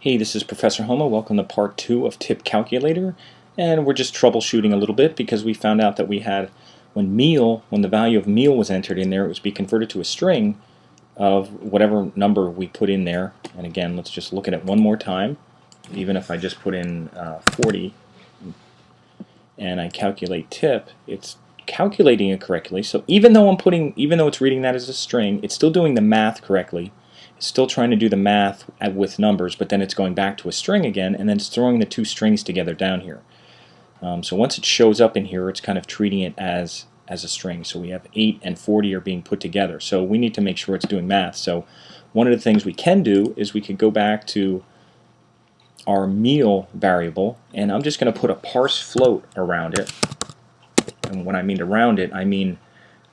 Hey, this is Professor Homa. Welcome to part 2 of Tip Calculator. And we're just troubleshooting a little bit because we found out that we had, when the value of meal was entered in there, it was be converted to a string of whatever number we put in there. And again, let's just look at it one more time. Even if I just put in 40 and I calculate tip, it's calculating it correctly. So even though it's reading that as a string, it's still doing the math correctly. It's still trying to do the math with numbers, but then it's going back to a string again, and then it's throwing the two strings together down here. So once it shows up in here, it's kind of treating it as a string. So we have 8 and 40 are being put together. So we need to make sure it's doing math. So one of the things we can do is we could go back to our meal variable, and I'm just going to put a parseFloat around it. And when I mean around it, I mean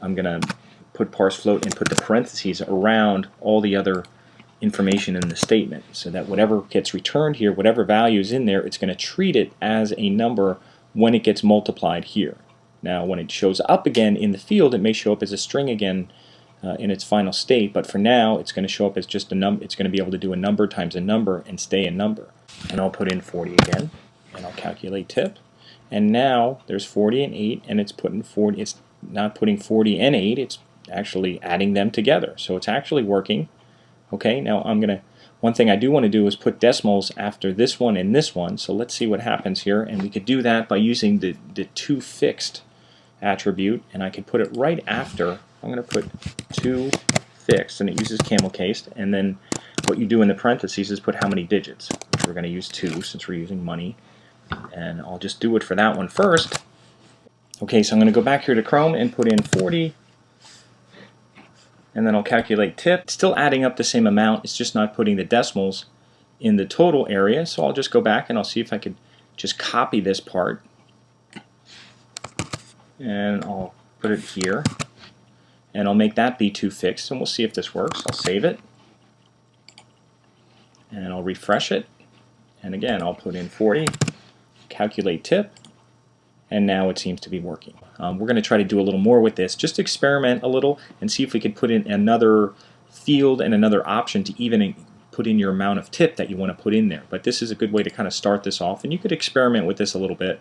I'm going to put parseFloat and put the parentheses around all the other information in the statement, so that whatever gets returned here, whatever value is in there, it's going to treat it as a number when it gets multiplied here. Now when it shows up again in the field, it may show up as a string again in its final state, but for now it's going to show up as just a number. It's going to be able to do a number times a number and stay a number. And I'll put in 40 again, and I'll calculate tip, and now there's 40 and 8, and it's putting 40. It's not putting 40 and 8, it's actually adding them together. So it's actually working. Okay, now one thing I do want to do is put decimals after this one and this one. So let's see what happens here. And we could do that by using the toFixed attribute, and I could put it right after. I'm going to put toFixed, and it uses camel case, and then what you do in the parentheses is put how many digits, which we're going to use 2 since we're using money. And I'll just do it for that one first. Okay, so I'm going to go back here to Chrome and put in 40. And then I'll calculate tip. It's still adding up the same amount, it's just not putting the decimals in the total area. So I'll just go back and I'll see if I could just copy this part. And I'll put it here. And I'll make that be toFixed, and we'll see if this works. I'll save it. And I'll refresh it. And again, I'll put in 40, calculate tip, and now it seems to be working. We're going to try to do a little more with this, just experiment a little and see if we could put in another field and another option to even put in your amount of tip that you want to put in there. But this is a good way to kind of start this off, and you could experiment with this a little bit.